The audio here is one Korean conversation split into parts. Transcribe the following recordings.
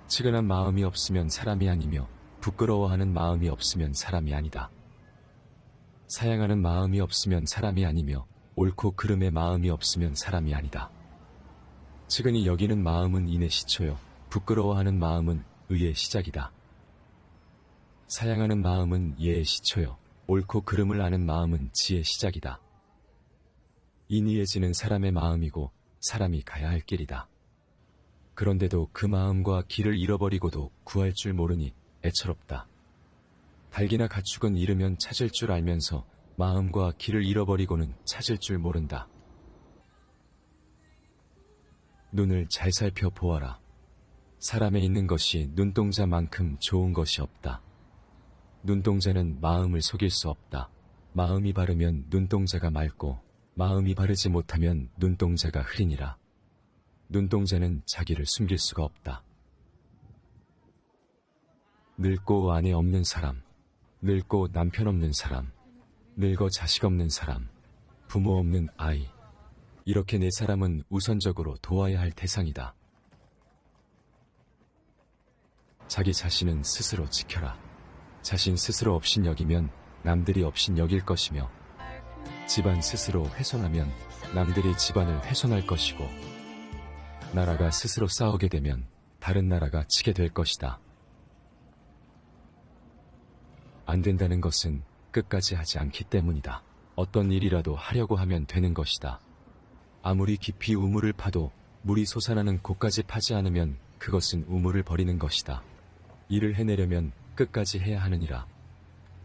측은한 마음이 없으면 사람이 아니며 부끄러워하는 마음이 없으면 사람이 아니다. 사양하는 마음이 없으면 사람이 아니며 옳고 그름의 마음이 없으면 사람이 아니다. 측은히 여기는 마음은 인의 시초요 부끄러워하는 마음은 의의 시작이다. 사양하는 마음은 예의 시초요 옳고 그름을 아는 마음은 지의 시작이다. 인의해지는 사람의 마음이고 사람이 가야 할 길이다. 그런데도 그 마음과 길을 잃어버리고도 구할 줄 모르니 애처롭다. 닭이나 가축은 잃으면 찾을 줄 알면서 마음과 길을 잃어버리고는 찾을 줄 모른다. 눈을 잘 살펴보아라. 사람에 있는 것이 눈동자만큼 좋은 것이 없다. 눈동자는 마음을 속일 수 없다. 마음이 바르면 눈동자가 맑고 마음이 바르지 못하면 눈동자가 흐리니라. 눈동자는 자기를 숨길 수가 없다. 늙고 아내 없는 사람, 늙고 남편 없는 사람, 늙어 자식 없는 사람, 부모 없는 아이, 이렇게 네 사람은 우선적으로 도와야 할 대상이다. 자기 자신은 스스로 지켜라. 자신 스스로 없인 여기면 남들이 없인 여길 것이며 집안 스스로 훼손하면 남들이 집안을 훼손할 것이고 나라가 스스로 싸우게 되면 다른 나라가 치게 될 것이다. 안 된다는 것은 끝까지 하지 않기 때문이다. 어떤 일이라도 하려고 하면 되는 것이다. 아무리 깊이 우물을 파도 물이 솟아나는 곳까지 파지 않으면 그것은 우물을 버리는 것이다. 일을 해내려면 끝까지 해야 하느니라.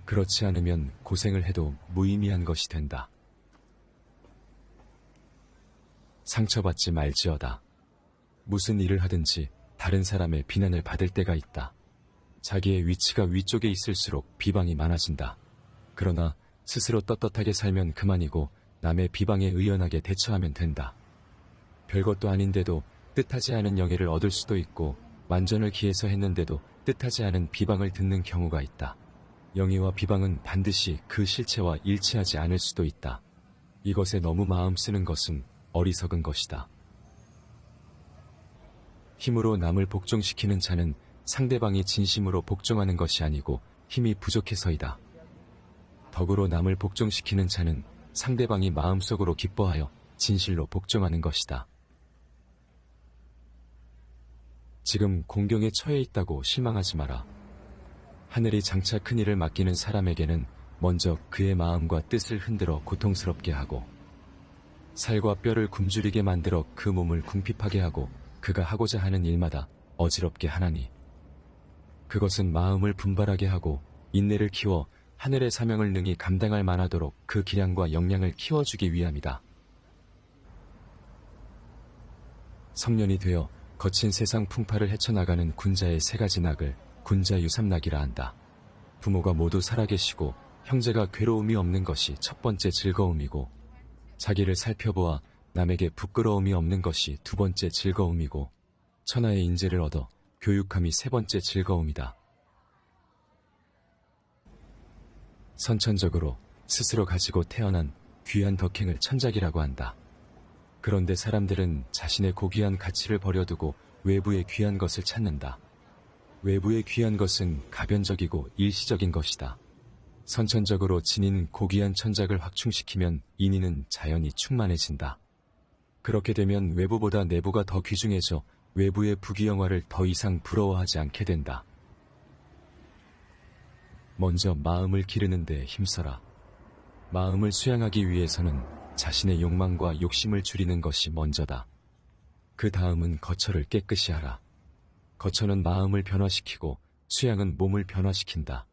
그렇지 않으면 고생을 해도 무의미한 것이 된다. 상처받지 말지어다. 무슨 일을 하든지 다른 사람의 비난을 받을 때가 있다. 자기의 위치가 위쪽에 있을수록 비방이 많아진다. 그러나 스스로 떳떳하게 살면 그만이고 남의 비방에 의연하게 대처하면 된다. 별것도 아닌데도 뜻하지 않은 영예를 얻을 수도 있고 만전을 기해서 했는데도 뜻하지 않은 비방을 듣는 경우가 있다. 영예와 비방은 반드시 그 실체와 일치하지 않을 수도 있다. 이것에 너무 마음 쓰는 것은 어리석은 것이다. 힘으로 남을 복종시키는 자는 상대방이 진심으로 복종하는 것이 아니고 힘이 부족해서이다. 덕으로 남을 복종시키는 자는 상대방이 마음속으로 기뻐하여 진실로 복종하는 것이다. 지금 공경에 처해 있다고 실망하지 마라. 하늘이 장차 큰 일을 맡기는 사람에게는 먼저 그의 마음과 뜻을 흔들어 고통스럽게 하고 살과 뼈를 굶주리게 만들어 그 몸을 궁핍하게 하고 그가 하고자 하는 일마다 어지럽게 하나니 그것은 마음을 분발하게 하고 인내를 키워 하늘의 사명을 능히 감당할 만하도록 그 기량과 역량을 키워주기 위함이다. 성년이 되어 거친 세상 풍파를 헤쳐나가는 군자의 세 가지 낙을 군자 유삼낙이라 한다. 부모가 모두 살아계시고 형제가 괴로움이 없는 것이 첫 번째 즐거움이고 자기를 살펴보아 남에게 부끄러움이 없는 것이 두 번째 즐거움이고 천하의 인재를 얻어 교육함이 세 번째 즐거움이다. 선천적으로 스스로 가지고 태어난 귀한 덕행을 천작이라고 한다. 그런데 사람들은 자신의 고귀한 가치를 버려두고 외부의 귀한 것을 찾는다. 외부의 귀한 것은 가변적이고 일시적인 것이다. 선천적으로 지닌 고귀한 천작을 확충시키면 인의는 자연히 충만해진다. 그렇게 되면 외부보다 내부가 더 귀중해져 외부의 부귀영화를 더 이상 부러워하지 않게 된다. 먼저 마음을 기르는 데 힘써라. 마음을 수양하기 위해서는 자신의 욕망과 욕심을 줄이는 것이 먼저다. 그 다음은 거처를 깨끗이 하라. 거처는 마음을 변화시키고 수양은 몸을 변화시킨다.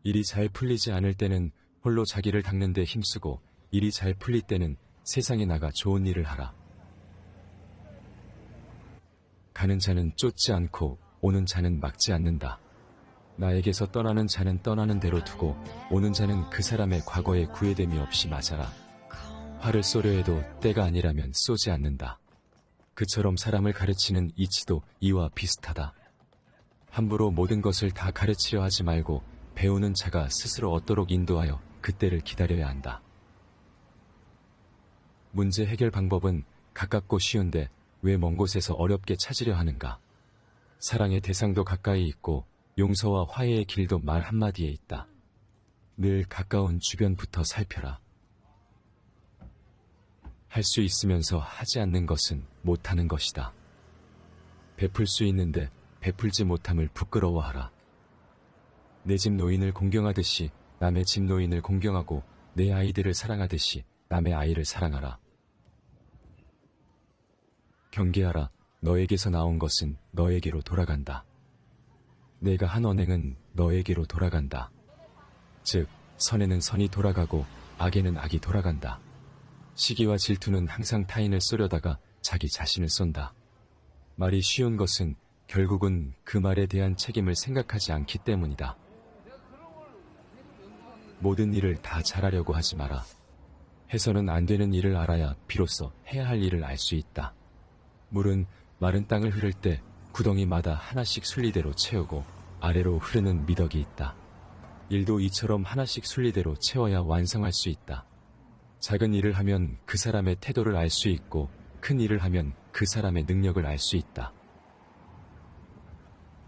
일이 잘 풀리지 않을 때는 홀로 자기를 닦는 데 힘쓰고 일이 잘 풀릴 때는 세상에 나가 좋은 일을 하라. 가는 자는 쫓지 않고 오는 자는 막지 않는다. 나에게서 떠나는 자는 떠나는 대로 두고 오는 자는 그 사람의 과거에 구애됨이 없이 맞아라. 화를 쏘려 해도 때가 아니라면 쏘지 않는다. 그처럼 사람을 가르치는 이치도 이와 비슷하다. 함부로 모든 것을 다 가르치려 하지 말고 배우는 자가 스스로 얻도록 인도하여 그때를 기다려야 한다. 문제 해결 방법은 가깝고 쉬운데 왜 먼 곳에서 어렵게 찾으려 하는가? 사랑의 대상도 가까이 있고 용서와 화해의 길도 말 한마디에 있다. 늘 가까운 주변부터 살펴라. 할 수 있으면서 하지 않는 것은 못하는 것이다. 베풀 수 있는데 베풀지 못함을 부끄러워하라. 내 집 노인을 공경하듯이 남의 집 노인을 공경하고 내 아이들을 사랑하듯이 남의 아이를 사랑하라. 경계하라. 너에게서 나온 것은 너에게로 돌아간다. 내가 한 언행은 너에게로 돌아간다. 즉, 선에는 선이 돌아가고 악에는 악이 돌아간다. 시기와 질투는 항상 타인을 쏘려다가 자기 자신을 쏜다. 말이 쉬운 것은 결국은 그 말에 대한 책임을 생각하지 않기 때문이다. 모든 일을 다 잘하려고 하지 마라. 해서는 안 되는 일을 알아야 비로소 해야 할 일을 알 수 있다. 물은 마른 땅을 흐를 때 구덩이마다 하나씩 순리대로 채우고 아래로 흐르는 미덕이 있다. 일도 이처럼 하나씩 순리대로 채워야 완성할 수 있다. 작은 일을 하면 그 사람의 태도를 알 수 있고 큰 일을 하면 그 사람의 능력을 알 수 있다.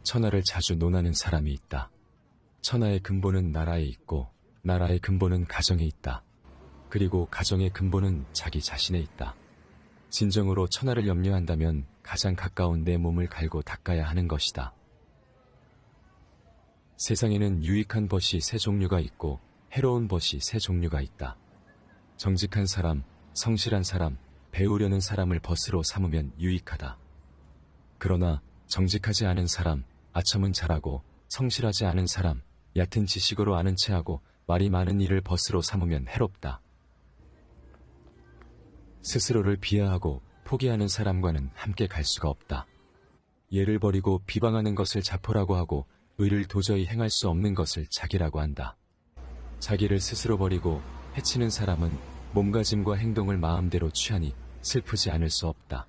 천하를 자주 논하는 사람이 있다. 천하의 근본은 나라에 있고 나라의 근본은 가정에 있다. 그리고 가정의 근본은 자기 자신에 있다. 진정으로 천하를 염려한다면 가장 가까운 내 몸을 갈고 닦아야 하는 것이다. 세상에는 유익한 벗이 세 종류가 있고 해로운 벗이 세 종류가 있다. 정직한 사람, 성실한 사람, 배우려는 사람을 벗으로 삼으면 유익하다. 그러나 정직하지 않은 사람, 아첨은 잘하고 성실하지 않은 사람, 얕은 지식으로 아는 체하고 말이 많은 일을 벗으로 삼으면 해롭다. 스스로를 비하하고 포기하는 사람과는 함께 갈 수가 없다. 예를 버리고 비방하는 것을 자포라고 하고 의를 도저히 행할 수 없는 것을 자기라고 한다. 자기를 스스로 버리고 해치는 사람은 몸가짐과 행동을 마음대로 취하니 슬프지 않을 수 없다.